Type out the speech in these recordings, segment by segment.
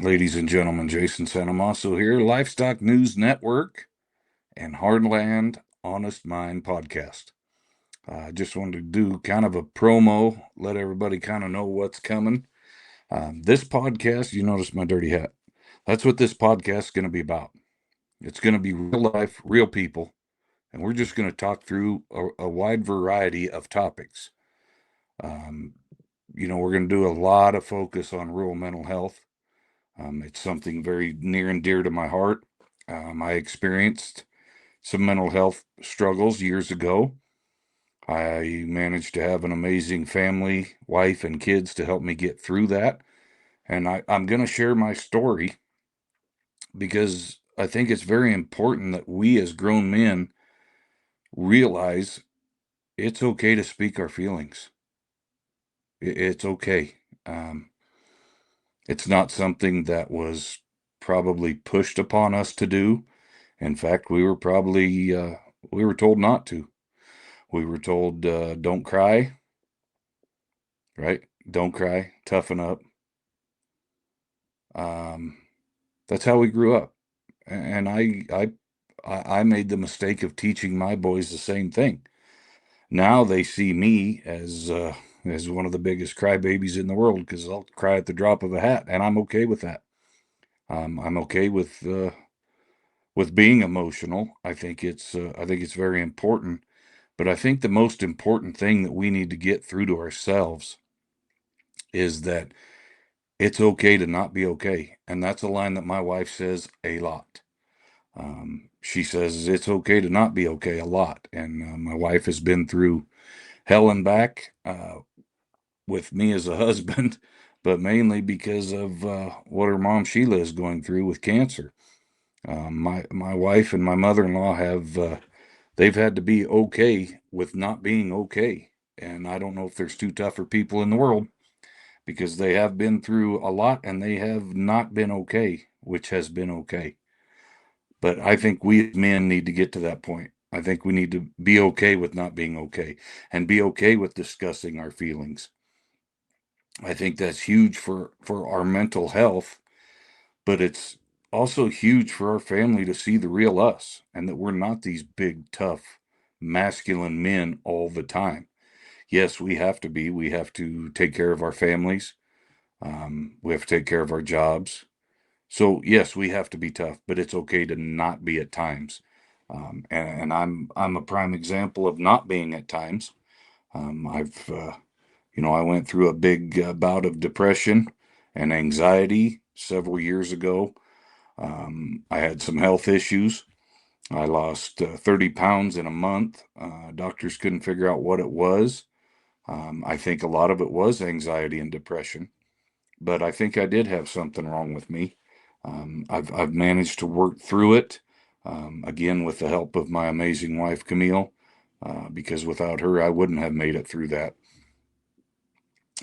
Ladies and gentlemen, Jason Sanamaso here, Livestock News Network and Hardland Honest Mind podcast. I just wanted to do kind of a promo, let everybody kind of know what's coming. This podcast, you notice my dirty hat. That's what this podcast is going to be about. It's going to be real life, real people, and we're just going to talk through a wide variety of topics. Um, we're going to do a lot of focus on rural mental health. It's something very near and dear to my heart. I experienced some mental health struggles years ago. I managed to have an amazing family, wife, and kids to help me get through that. And I'm going to share my story because I think it's very important that we as grown men realize it's okay to speak our feelings. It's okay. Um, it's not something that was probably pushed upon us to do. In fact, we were told not to. We were told, don't cry, right? Don't cry, toughen up. Um, that's how we grew up. And I made the mistake of teaching my boys the same thing. Now they see me as one of the biggest crybabies in the world because I'll cry at the drop of a hat, and I'm okay with that. I'm okay with being emotional. I think it's very important. But I think the most important thing that we need to get through to ourselves is that it's okay to not be okay. And that's a line that my wife says a lot. She says it's okay to not be okay a lot. And my wife has been through hell and back with me as a husband, but mainly because of what her mom Sheila is going through with cancer. My wife and my mother-in-law have they've had to be okay with not being okay. And I don't know if there's two tougher people in the world because they have been through a lot and they have not been okay, which has been okay. But I think we as men need to get to that point. I think we need to be okay with not being okay and be okay with discussing our feelings. I think that's huge for our mental health, but it's also huge for our family to see the real us and that we're not these big, tough, masculine men all the time. Yes, we have to be. We have to take care of our families. We have to take care of our jobs. So yes, we have to be tough, but it's okay to not be at times. And I'm a prime example of not being at times. I've I went through a big bout of depression and anxiety several years ago. I had some health issues. I lost 30 pounds in a month. Doctors couldn't figure out what it was. I think a lot of it was anxiety and depression, but I think I did have something wrong with me. I've managed to work through it, again with the help of my amazing wife Camille, because without her I wouldn't have made it through that.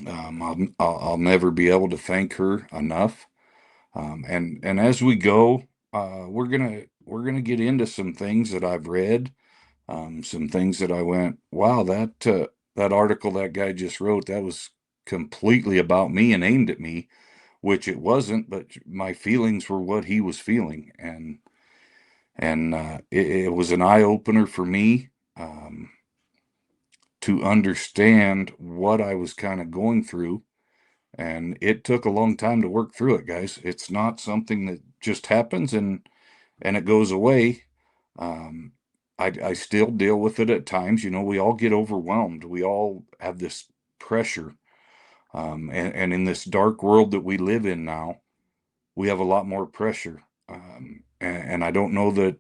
I'll never be able to thank her enough. And as we go, we're gonna get into some things that I've read, some things that I went, wow, that article that guy just wrote, that was completely about me and aimed at me, which it wasn't, but my feelings were what he was feeling, and it was an eye opener for me to understand what I was kind of going through. And it took a long time to work through it, guys. It's not something that just happens and it goes away. Um, I still deal with it at times. We all get overwhelmed. We all have this pressure. And in this dark world that we live in now, we have a lot more pressure. And I don't know that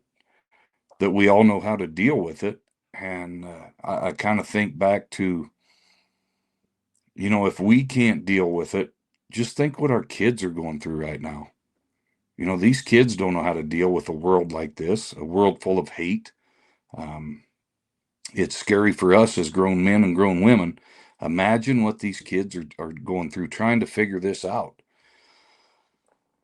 we all know how to deal with it. And I kind of think back to, if we can't deal with it, just think what our kids are going through right now. These kids don't know how to deal with a world like this, a world full of hate. Um, it's scary for us as grown men and grown women. Imagine what these kids are going through trying to figure this out.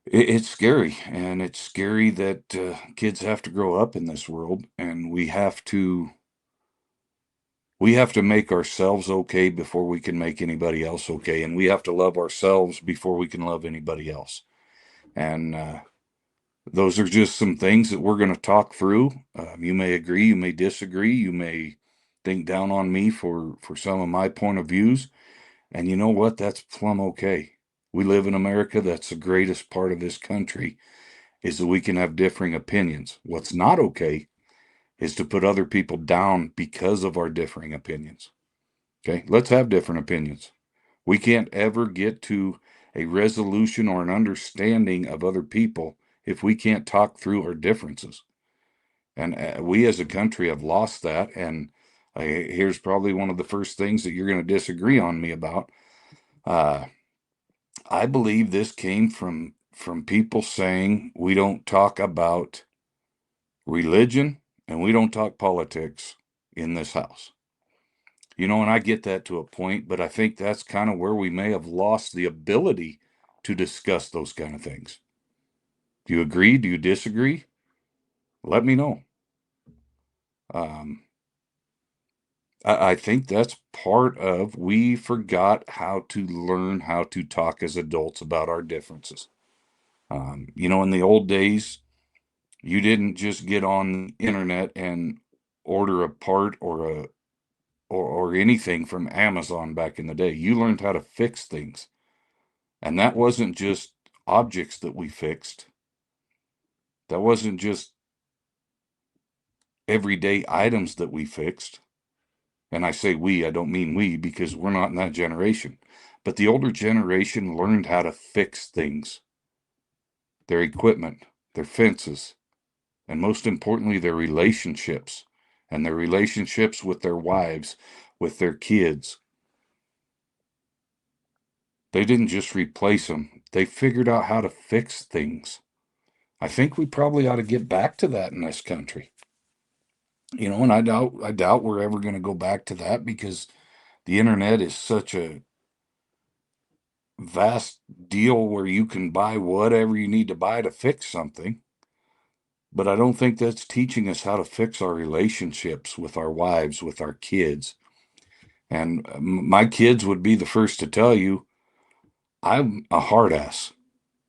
It's scary, and it's scary that kids have to grow up in this world, and we have to make ourselves okay before we can make anybody else okay, and we have to love ourselves before we can love anybody else. And those are just some things that we're going to talk through. You may agree, you may disagree, you may think down on me for some of my point of views. And you know what? That's plumb okay. We live in America. That's the greatest part of this country is that we can have differing opinions. What's not okay is to put other people down because of our differing opinions. Okay, let's have different opinions. We can't ever get to a resolution or an understanding of other people if we can't talk through our differences. And we as a country have lost that. And here's probably one of the first things that you're going to disagree on me about. Uh, I believe this came from people saying we don't talk about religion and we don't talk politics in this house. And I get that to a point, but I think that's kind of where we may have lost the ability to discuss those kind of things. Do you agree? Do you disagree? Let me know. Um, I think that's part of we forgot how to learn how to talk as adults about our differences. In the old days, you didn't just get on the internet and order a part or anything from Amazon back in the day. You learned how to fix things. And that wasn't just objects that we fixed. That wasn't just everyday items that we fixed. And I say we, I don't mean we because we're not in that generation. But the older generation learned how to fix things, their equipment, their fences, and most importantly, their relationships and their relationships with their wives, with their kids. They didn't just replace them, they figured out how to fix things. I think we probably ought to get back to that in this country. And I doubt we're ever going to go back to that because the internet is such a vast deal where you can buy whatever you need to buy to fix something. But I don't think that's teaching us how to fix our relationships with our wives, with our kids. And my kids would be the first to tell you I'm a hard ass.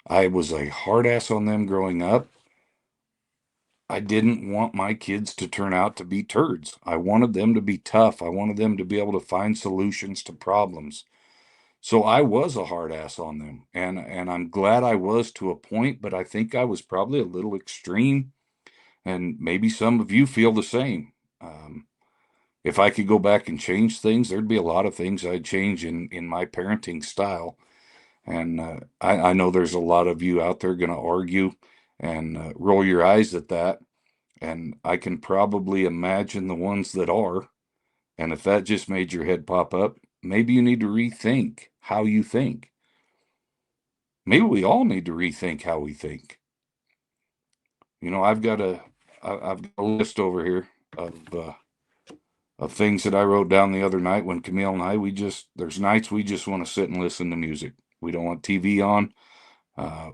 I was a hard ass on them growing up. I didn't want my kids to turn out to be turds. I wanted them to be tough. I wanted them to be able to find solutions to problems. So I was a hard ass on them. And I'm glad I was to a point, but I think I was probably a little extreme. And maybe some of you feel the same. Um, if I could go back and change things, there'd be a lot of things I'd change in my parenting style. And I know there's a lot of you out there going to argue and roll your eyes at that. And I can probably imagine the ones that are. And if that just made your head pop up, maybe you need to rethink how you think. Maybe we all need to rethink how we think. I've got a list over here of things that I wrote down the other night when Camille and I, there's nights we just want to sit and listen to music. We don't want TV on.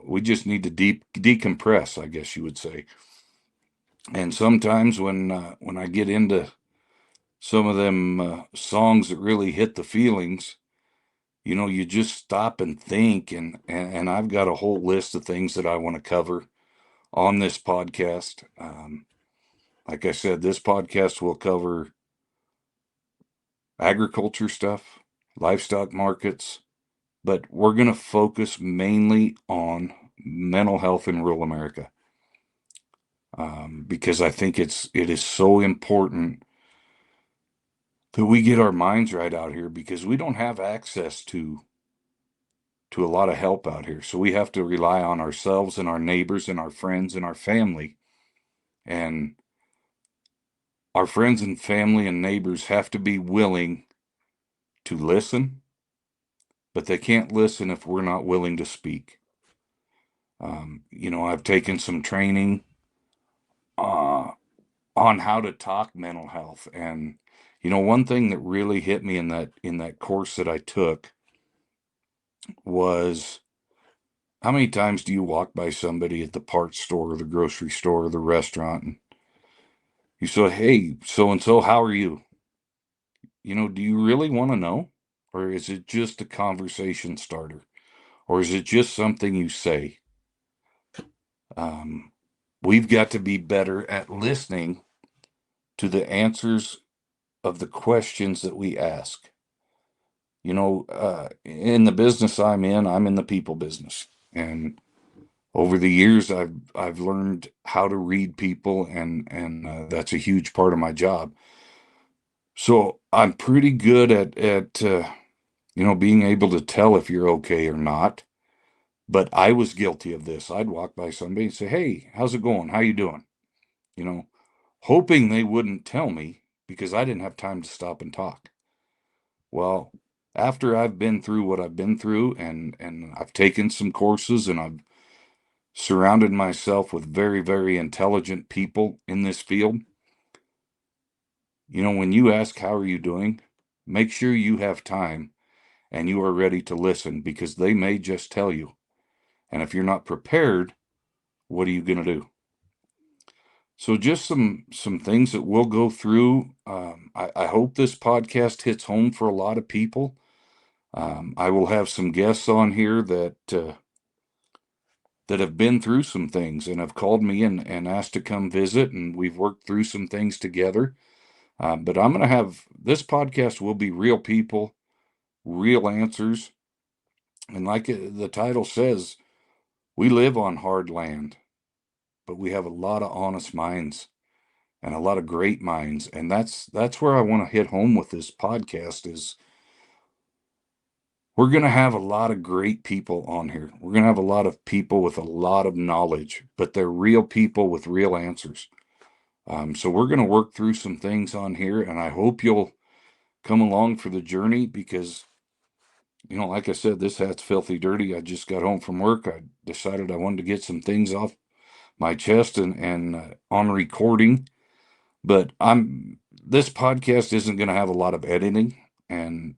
We just need to decompress, I guess you would say. And sometimes when I get into some of them songs that really hit the feelings, you just stop and think. And I've got a whole list of things that I want to cover on this podcast. Like I said, this podcast will cover agriculture stuff, livestock markets, but we're going to focus mainly on mental health in rural America because I think it is so important that we get our minds right out here because we don't have access to a lot of help out here. So we have to rely on ourselves and our neighbors and our friends and our family. And our friends and family and neighbors have to be willing to listen, but they can't listen if we're not willing to speak. I've taken some training uh, on how to talk mental health, and one thing that really hit me in that course that I took was how many times do you walk by somebody at the parts store or the grocery store or the restaurant and you say, "Hey, so and so, how are you?" Do you really want to know, or is it just a conversation starter, or is it just something you say? Um, we've got to be better at listening to the answers of the questions that we ask. In the business I'm in the people business. And over the years, I've learned how to read people, and that's a huge part of my job. So I'm pretty good at being able to tell if you're okay or not. But I was guilty of this. I'd walk by somebody and say, "Hey, how's it going? How you doing?" You know, hoping they wouldn't tell me because I didn't have time to stop and talk. Well, after I've been through what I've been through, and I've taken some courses, and I've surrounded myself with very, very intelligent people in this field. When you ask, "How are you doing?" make sure you have time and you are ready to listen, because they may just tell you. And if you're not prepared, what are you going to do? So just some things that we'll go through. I hope this podcast hits home for a lot of people. I will have some guests on here that have been through some things and have called me and asked to come visit, and we've worked through some things together. But I'm going to have this podcast will be real people, real answers. And like the title says, we live on hard land, but we have a lot of honest minds and a lot of great minds. And that's where I want to hit home with this podcast is we're going to have a lot of great people on here. We're going to have a lot of people with a lot of knowledge, but they're real people with real answers. So we're going to work through some things on here, and I hope you'll come along for the journey because, like I said, this hat's filthy dirty. I just got home from work. I decided I wanted to get some things off my chest and on recording. But this podcast isn't going to have a lot of editing, and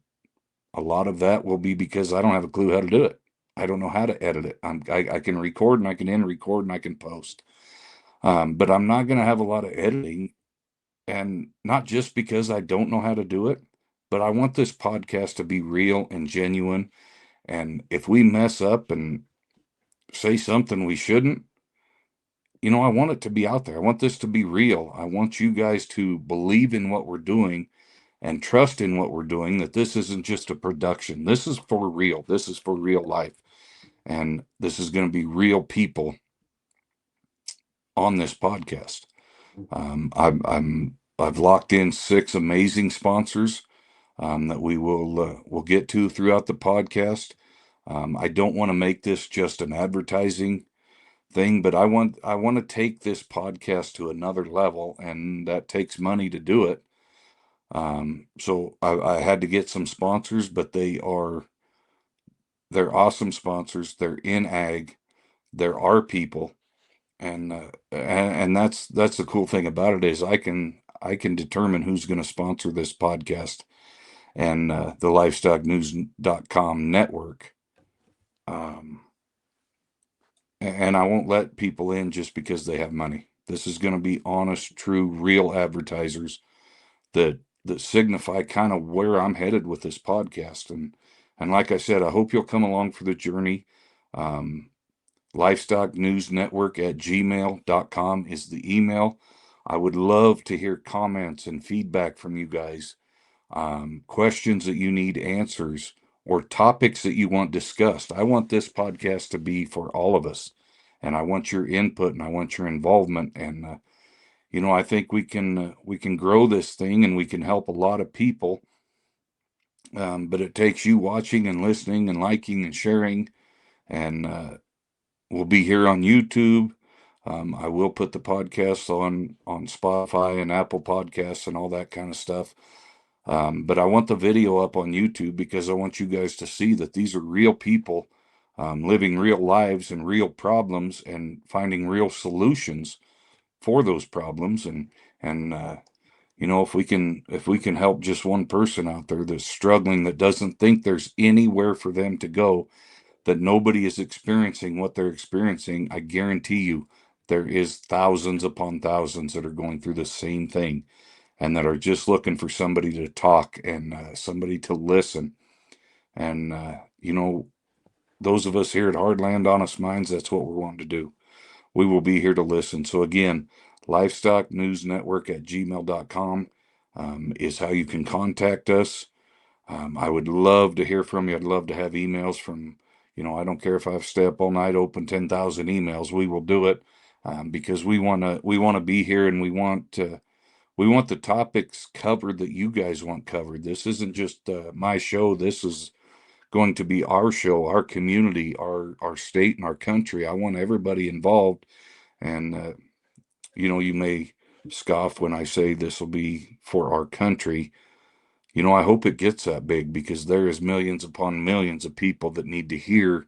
a lot of that will be because I don't have a clue how to do it. I don't know how to edit it. I can record and I can end record and I can post. But I'm not going to have a lot of editing, and not just because I don't know how to do it, but I want this podcast to be real and genuine. And if we mess up and say something we shouldn't, I want it to be out there. I want this to be real. I want you guys to believe in what we're doing and trust in what we're doing, that this isn't just a production. This is for real. This is for real life. And this is going to be real people on this podcast. I've locked in 6 amazing sponsors that we'll get to throughout the podcast. I don't want to make this just an advertising thing, but I want to take this podcast to another level, and that takes money to do it. So I had to get some sponsors, but they're awesome sponsors. They're in ag. They're our people, and that's the cool thing about it is I can determine who's going to sponsor this podcast and the livestocknews.com network. Um, and I won't let people in just because they have money. This is going to be honest, true, real advertisers that signify kind of where I'm headed with this podcast. And like I said, I hope you'll come along for the journey. Um, livestocknewsnetwork@gmail.com is the email. I would love to hear comments and feedback from you guys, questions that you need answers, or topics that you want discussed. I want this podcast to be for all of us, and I want your input and I want your involvement. And I think we can grow this thing and we can help a lot of people. But it takes you watching and listening and liking and sharing. And we'll be here on YouTube. I will put the podcasts on Spotify and Apple Podcasts and all that kind of stuff. But I want the video up on YouTube because I want you guys to see that these are real people, living real lives and real problems and finding real solutions for those problems. And if we can help just one person out there that's struggling, that doesn't think there's anywhere for them to go, that nobody is experiencing what they're experiencing, I guarantee you there is thousands upon thousands that are going through the same thing and that are just looking for somebody to talk and somebody to listen. And those of us here at Hardland Honest Minds, that's what we're wanting to do. we will be here to listen. So again, livestocknewsnetwork@gmail.com is how you can contact us. I would love to hear from you. I'd love to have emails from, I don't care if I have to stay up all night, open 10,000 emails. We will do it because we want to be here, and we want the topics covered that you guys want covered. This isn't just my show. This is going to be our show, our community, our state, and our country. I want everybody involved. And you may scoff when I say this will be for our country. I hope it gets that big because there is millions upon millions of people that need to hear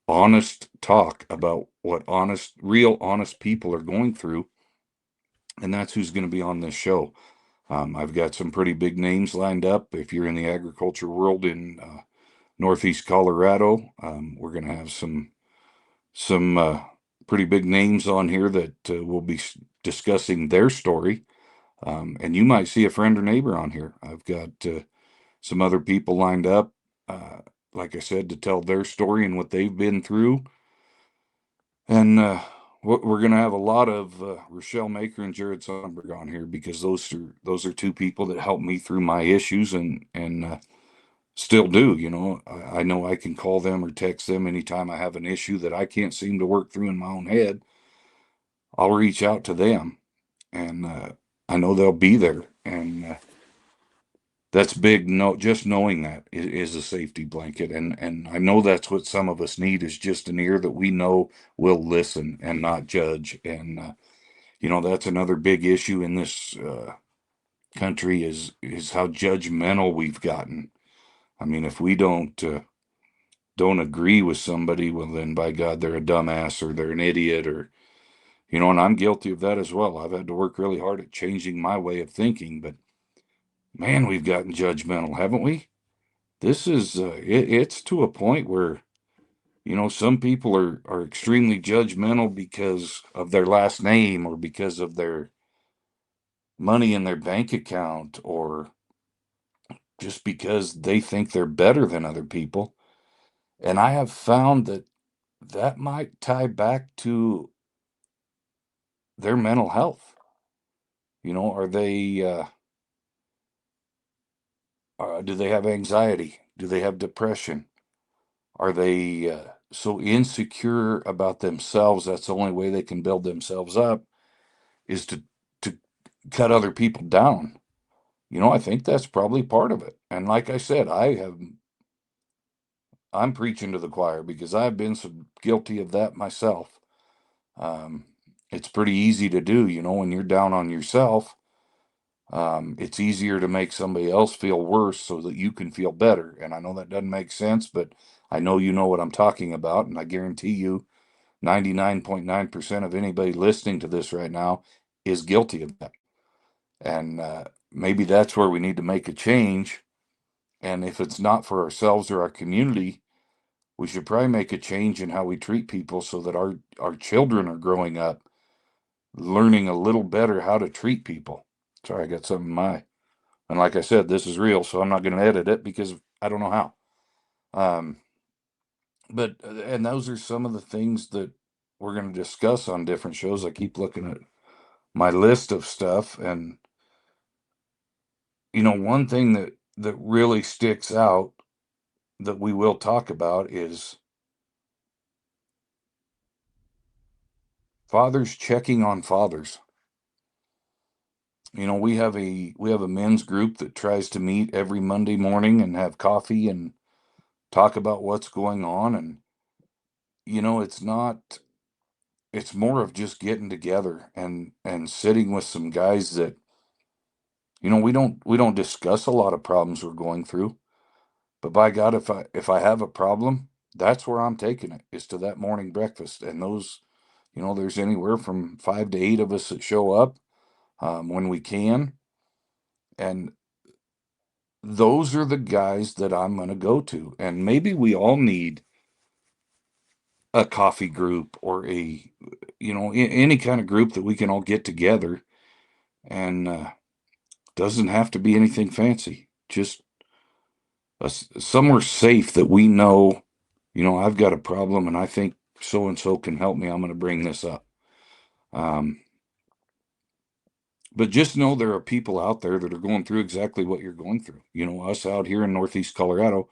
honest talk about what real honest people are going through. And that's who's going to be on this show. I've got some pretty big names lined up. If you're in the agriculture world in Northeast Colorado, we're going to have some pretty big names on here that will be discussing their story. And you might see a friend or neighbor on here. I've got some other people lined up, uh, like I said, to tell their story and what they've been through. And we're going to have a lot of Rochelle Maker and Jared Sonnenberg on here because those are two people that helped me through my issues and still do. I know I can call them or text them anytime I have an issue that I can't seem to work through in my own head. I'll reach out to them, and I know they'll be there. And that's big. No, just knowing that is a safety blanket, and I know that's what some of us need is just an ear that we know will listen and not judge. And that's another big issue in this country is how judgmental we've gotten. I mean, if we don't agree with somebody, well, then by God, they're a dumbass or they're an idiot or and I'm guilty of that as well. I've had to work really hard at changing my way of thinking, but man, we've gotten judgmental, haven't we? This is it's to a point where some people are extremely judgmental because of their last name or because of their money in their bank account or just because they think they're better than other people. And I have found that that might tie back to their mental health. Are they do they have anxiety? Do they have depression? Are they so insecure about themselves that's the only way they can build themselves up is to cut other people down? I think that's probably part of it. And like I said, I'm preaching to the choir because I've been so guilty of that myself. Um, it's pretty easy to do, when you're down on yourself. It's easier to make somebody else feel worse so that you can feel better. And I know that doesn't make sense, but I know you know what I'm talking about. And I guarantee you, 99.9% of anybody listening to this right now is guilty of that. And maybe that's where we need to make a change. And if it's not for ourselves or our community, we should probably make a change in how we treat people so that our children are growing up learning a little better how to treat people. Sorry, I got something in my. And like I said, this is real, so I'm not going to edit it because I don't know how. Um, but and those are some of the things that we're going to discuss on different shows. I keep looking at my list of stuff, and one thing that really sticks out that we will talk about is fathers checking on fathers. We have a men's group that tries to meet every Monday morning and have coffee and talk about what's going on. And it's not it's more of just getting together and sitting with some guys that we don't discuss a lot of problems we're going through. But by God, if I have a problem, that's where I'm taking it, is to that morning breakfast. And those, there's anywhere from 5 to 8 of us that show up when we can. And those are the guys that I'm going to go to. And maybe we all need a coffee group or any kind of group that we can all get together and doesn't have to be anything fancy. Just somewhere safe that we know, I've got a problem and I think so and so can help me, I'm going to bring this up. But just know there are people out there that are going through exactly what you're going through. You know, us out here in Northeast Colorado,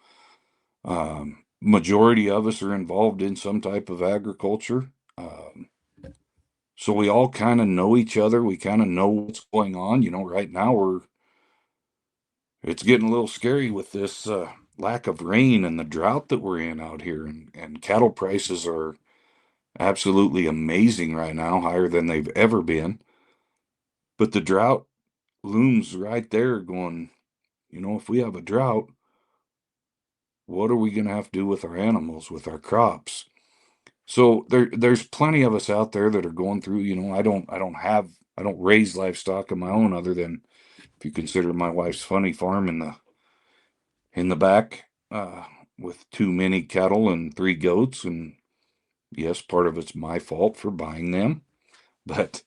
majority of us are involved in some type of agriculture. So we all kind of know each other. We kind of know what's going on. You know, right now it's getting a little scary with this lack of rain and the drought that we're in out here. And cattle prices are absolutely amazing right now, higher than they've ever been. But the drought looms right there going, you know, if we have a drought, what are we going to have to do with our animals, with our crops? So there's plenty of us out there that are going through, you know, I don't raise livestock of my own other than if you consider my wife's funny farm in the back, with too many cattle and 3 goats. And yes, part of it's my fault for buying them, but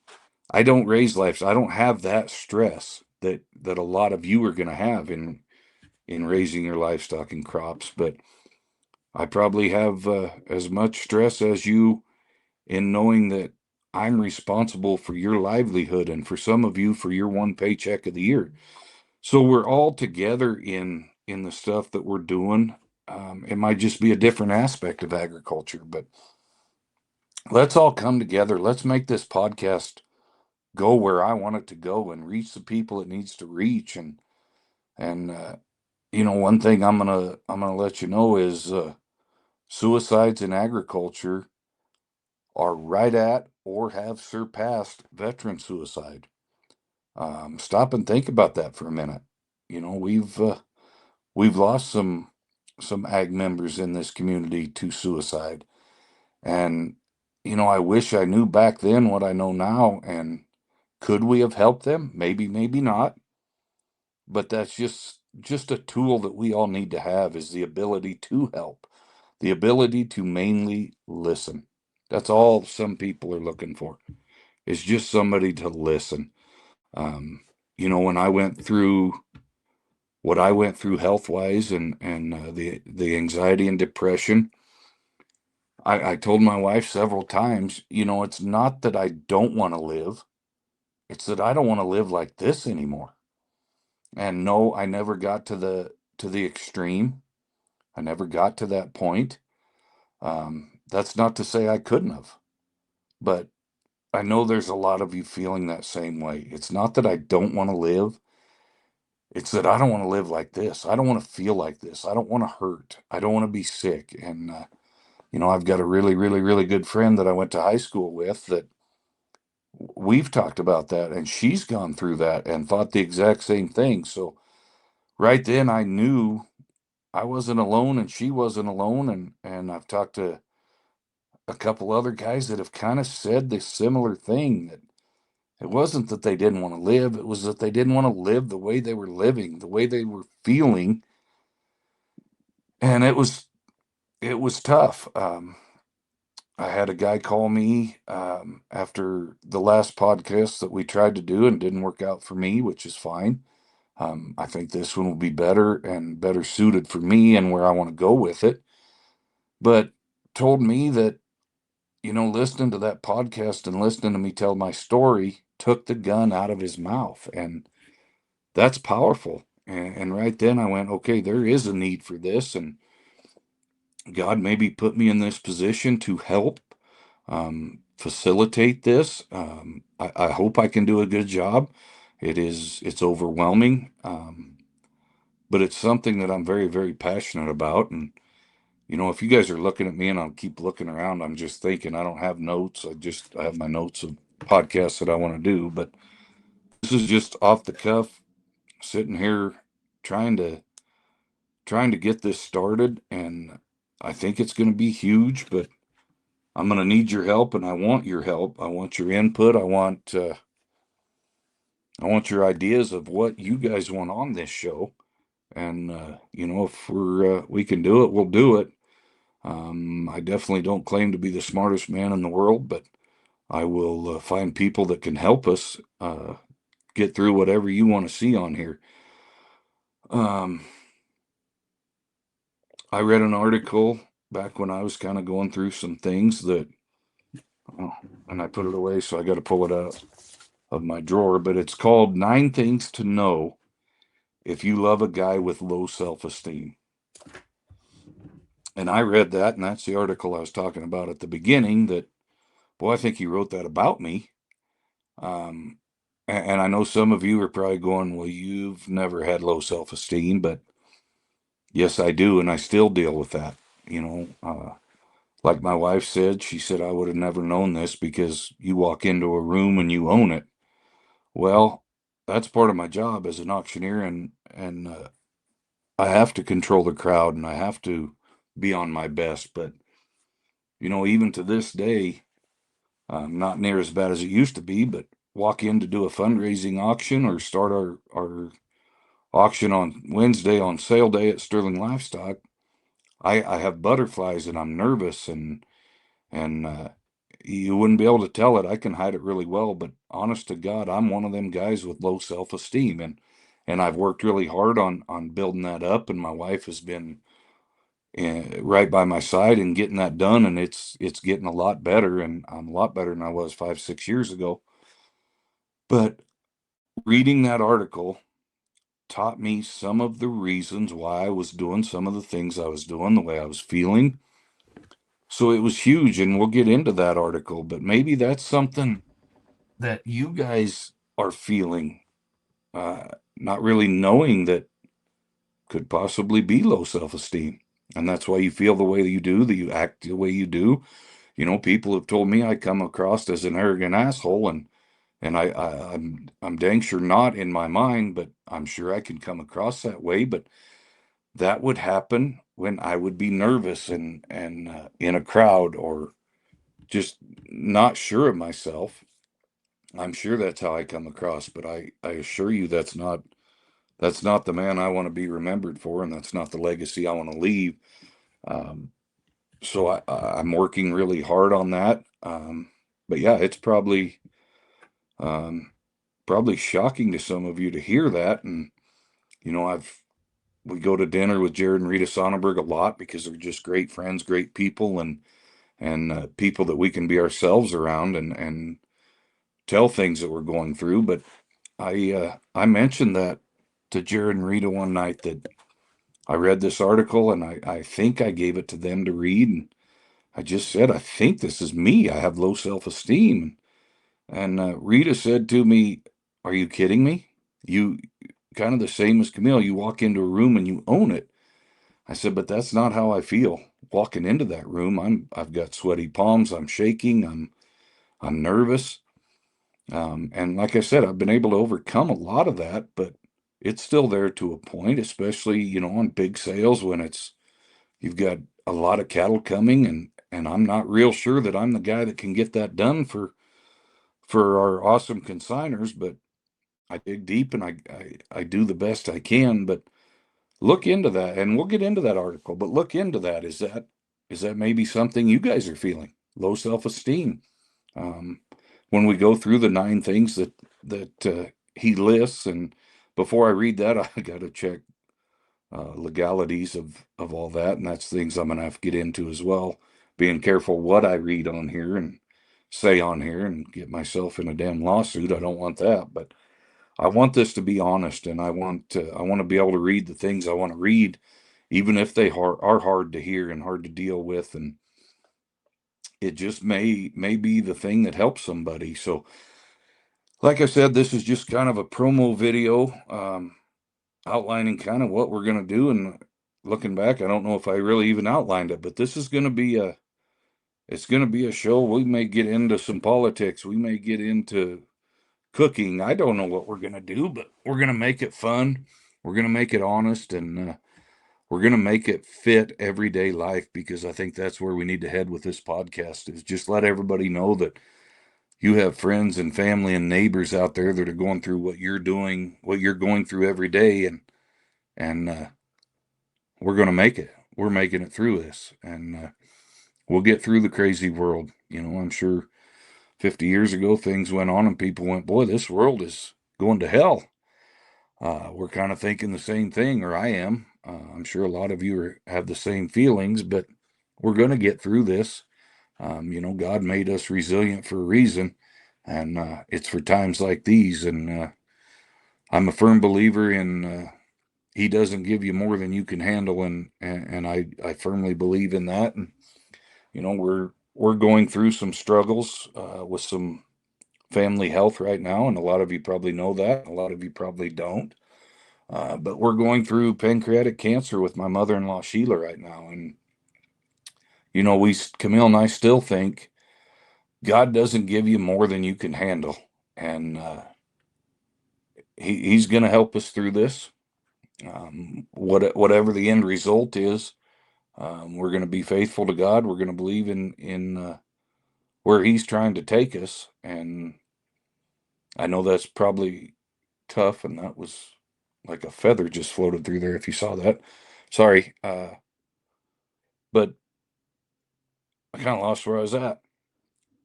I don't raise livestock. I don't have that stress that a lot of you are going to have in raising your livestock and crops. But I probably have as much stress as you in knowing that I'm responsible for your livelihood and for some of you for your one paycheck of the year. So we're all together in the stuff that we're doing. It might just be a different aspect of agriculture, but let's all come together. Let's make this podcast go where I want it to go and reach the people it needs to reach. And you know, one thing I'm gonna let you know is suicides in agriculture are right at or have surpassed veteran suicide. Stop and think about that for a minute. You know, we've lost some ag members in this community to suicide, and you know, I wish I knew back then what I know now. And could we have helped them? Maybe, maybe not. But that's just a tool that we all need to have is the ability to help, the ability to mainly listen. That's all some people are looking for. Is just somebody to listen. Um, you know, when I went through what I went through health wise and the anxiety and depression, I told my wife several times, you know, it's not that I don't want to live, it's that I don't want to live like this anymore. And no, I never got to the extreme. I never got to that point. That's not to say I couldn't have, but I know there's a lot of you feeling that same way. It's not that I don't want to live. It's that I don't want to live like this. I don't want to feel like this. I don't want to hurt. I don't want to be sick. And, you know, I've got a really, really, really good friend that I went to high school with that we've talked about that. And she's gone through that and thought the exact same thing. So right then I knew I wasn't alone and she wasn't alone. And I've talked to a couple other guys that have kind of said the similar thing that it wasn't that they didn't want to live. It was that they didn't want to live the way they were living, the way they were feeling. And it was tough. I had a guy call me after the last podcast that we tried to do and didn't work out for me, which is fine. I think this one will be better and better suited for me and where I want to go with it. But told me that, you know, listening to that podcast and listening to me tell my story took the gun out of his mouth. And that's powerful. And right then I went, okay, there is a need for this. And God maybe put me in this position to help facilitate this. I hope I can do a good job. It's overwhelming, but it's something that I'm very, very passionate about. And, you know, if you guys are looking at me and I'll keep looking around, I'm just thinking I don't have notes. I have my notes of podcasts that I want to do, but this is just off the cuff, sitting here trying to trying to get this started. And I think it's going to be huge, but I'm going to need your help, and I want your help. I want your input. I want your ideas of what you guys want on this show. And you know, if we can do it, we'll do it. I definitely don't claim to be the smartest man in the world, but I will find people that can help us get through whatever you want to see on here. Um, I read an article back when I was kind of going through some things that, oh, and I put it away, so I got to pull it out of my drawer. But it's called Nine Things to Know If You Love a Guy with Low Self-Esteem. And I read that, and that's the article I was talking about at the beginning. That, boy, I think he wrote that about me. Um, and I know some of you are probably going, well, you've never had low self-esteem, but yes, I do, and I still deal with that. You know, like my wife said, she said, I would have never known this because you walk into a room and you own it. Well, that's part of my job as an auctioneer, and I have to control the crowd and I have to be on my best. But even to this day, not near as bad as it used to be. But walk in to do a fundraising auction or start our auction on Wednesday on sale day at Sterling Livestock. I have butterflies and I'm nervous and you wouldn't be able to tell it. I can hide it really well, but honest to God, I'm one of them guys with low self-esteem, and I've worked really hard on building that up, and my wife has been right by my side and getting that done, and it's getting a lot better, and I'm a lot better than I was 5, 6 years ago. But reading that article taught me some of the reasons why I was doing some of the things I was doing, the way I was feeling. So it was huge, and we'll get into that article, but maybe that's something that you guys are feeling, uh, not really knowing that could possibly be low self-esteem. And that's why you feel the way that you do, that you act the way you do. People have told me I come across as an arrogant asshole, and I'm dang sure not in my mind, but I'm sure I can come across that way. But that would happen when I would be nervous and in a crowd or just not sure of myself. I'm sure that's how I come across, but I assure you that's not the man I want to be remembered for, and that's not the legacy I want to leave. Um, so I'm working really hard on that. But yeah, it's um, probably shocking to some of you to hear that. And I've we go to dinner with Jared and Rita Sonnenberg a lot because they're just great friends, great people, and people that we can be ourselves around and tell things that we're going through. But I mentioned that to Jared and Rita one night that I read this article and I think I gave it to them to read. And I just said, I think this is me. I have low self-esteem. And Rita said to me, are you kidding me? You kind of the same as Camille. You walk into a room and you own it. I said, but that's not how I feel walking into that room. I've got sweaty palms. I'm shaking. I'm nervous. And like I said, I've been able to overcome a lot of that, but it's still there to a point, especially, on big sales when you've got a lot of cattle coming and I'm not real sure that I'm the guy that can get that done for our awesome consigners, but I dig deep and I do the best I can. But look into that, and we'll get into that article, but look into that. Is that maybe something you guys are feeling? Low self-esteem. Um, when we go through the nine things that he lists, and before I read that, I got to check legalities of all that, and that's things I'm gonna have to get into as well. Being careful what I read on here and say on here, and get myself in a damn lawsuit. I don't want that, but I want this to be honest, and I want to be able to read the things I want to read, even if they are hard to hear and hard to deal with, and it just may be the thing that helps somebody. So, like I said, this is just kind of a promo video, outlining kind of what we're gonna do. And looking back, I don't know if I really even outlined it, but this is gonna be a show. We may get into some politics. We may get into cooking. I don't know what we're gonna do, but we're gonna make it fun. We're gonna make it honest, and we're gonna make it fit everyday life, because I think that's where we need to head with this podcast. Is just let everybody know that you have friends and family and neighbors out there that are going through what you're doing, what you're going through every day, and we're gonna make it. We're making it through this, and we'll get through the crazy world. I'm sure 50 years ago things went on and people went, boy, this world is going to hell. We're kind of thinking the same thing, or I am. I'm sure a lot of you have the same feelings, but we're going to get through this. God made us resilient for a reason, and it's for times like these. And I'm a firm believer in He doesn't give you more than you can handle, and I firmly believe in that. And we're going through some struggles with some family health right now, and a lot of you probably know that. A lot of you probably don't. But we're going through pancreatic cancer with my mother-in-law Sheila right now, and Camille and I still think God doesn't give you more than you can handle, and He's going to help us through this. Whatever the end result is, we're going to be faithful to God. We're going to believe in where He's trying to take us, and I know that's probably tough, and that was like a feather just floated through there. If you saw that, sorry, but I kind of lost where I was at.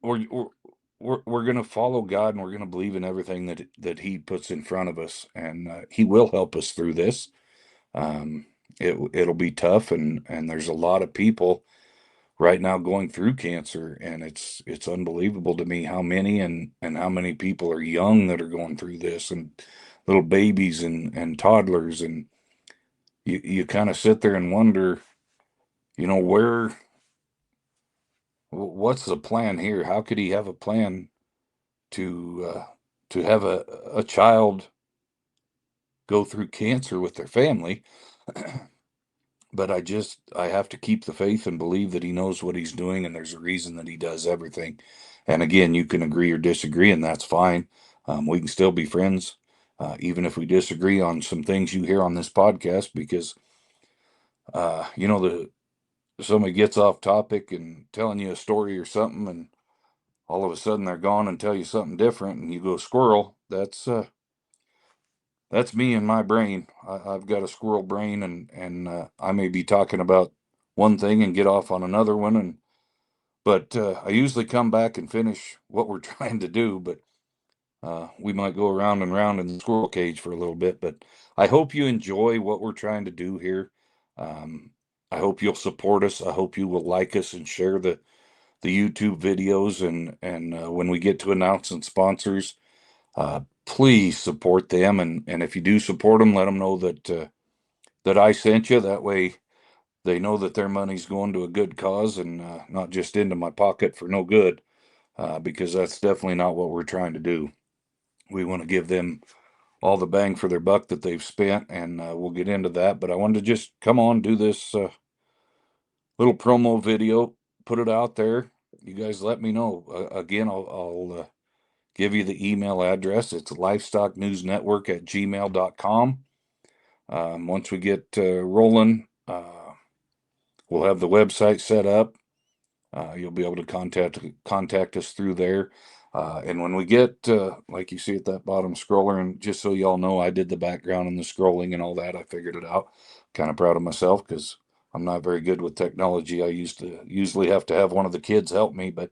We're going to follow God, and we're going to believe in everything that He puts in front of us, and He will help us through this. Um, it'll be tough, and there's a lot of people right now going through cancer, and it's unbelievable to me how many and how many people are young that are going through this, and little babies and toddlers, and you kind of sit there and wonder, where what's the plan here? How could He have a plan to have a child go through cancer with their family? But I have to keep the faith and believe that He knows what He's doing, and there's a reason that He does everything. And again, you can agree or disagree, and that's fine. We can still be friends, even if we disagree on some things you hear on this podcast, because the somebody gets off topic and telling you a story or something, and all of a sudden they're gone and tell you something different, and you go squirrel. That's me and my brain. I've got a squirrel brain, and I may be talking about one thing and get off on another one, but I usually come back and finish what we're trying to do. But we might go around and round in the squirrel cage for a little bit. But I hope you enjoy what we're trying to do here. Um, I hope you'll support us. I hope you will like us and share the YouTube videos, and when we get to announcing sponsors, please support them. And if you do support them, let them know that I sent you. That way they know that their money's going to a good cause, and not just into my pocket for no good, because that's definitely not what we're trying to do. We want to give them all the bang for their buck that they've spent, and we'll get into that. But I wanted to just come on, do this little promo video, put it out there. You guys let me know. Again, I'll give you the email address. It's livestocknewsnetwork@gmail.com. Once we get rolling, we'll have the website set up. You'll be able to contact us through there. And when we get, like you see at that bottom scroller, and just so y'all know, I did the background and the scrolling and all that. I figured it out. Kind of proud of myself because I'm not very good with technology. I usually have to have one of the kids help me, but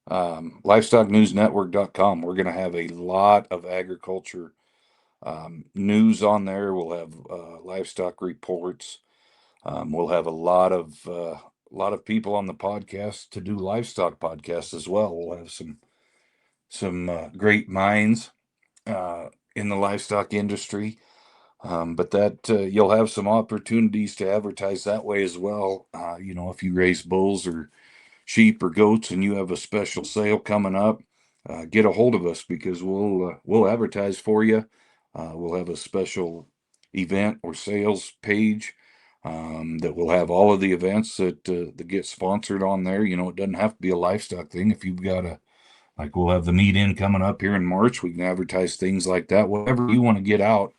livestocknewsnetwork.com. We're going to have a lot of agriculture news on there. We'll have livestock reports. We'll have a lot of people on the podcast to do livestock podcasts as well. We'll have some great minds in the livestock industry. But that you'll have some opportunities to advertise that way as well. If you raise bulls or sheep or goats and you have a special sale coming up, get a hold of us because we'll advertise for you. We'll have a special event or sales page that will have all of the events that get sponsored on there. It doesn't have to be a livestock thing. If you've got like we'll have the meat in coming up here in March, we can advertise things like that. Whatever you want to get out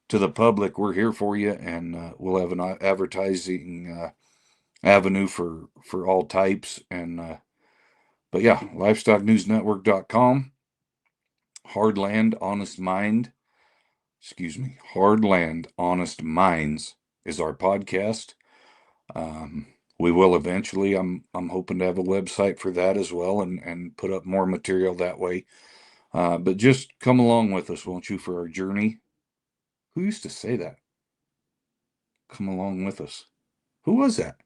to the public, we're here for you, and we'll have an advertising avenue for all types. And but yeah, livestocknewsnetwork.com. Hardland Honest Mind, excuse me, Hardland Honest Minds is our podcast. Um, we will eventually. I'm hoping to have a website for that as well, and put up more material that way. But just come along with us, won't you, for our journey? Who used to say that? Come along with us. Who was that?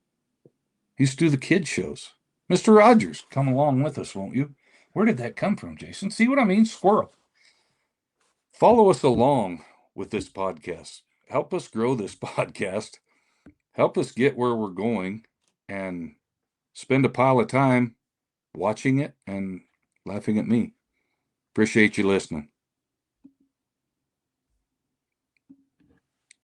He used to do the kid shows. Mr. Rogers, come along with us, won't you? Where did that come from, Jason? See what I mean? Squirrel. Follow us along with this podcast. Help us grow this podcast. Help us get where we're going and spend a pile of time watching it and laughing at me. Appreciate you listening.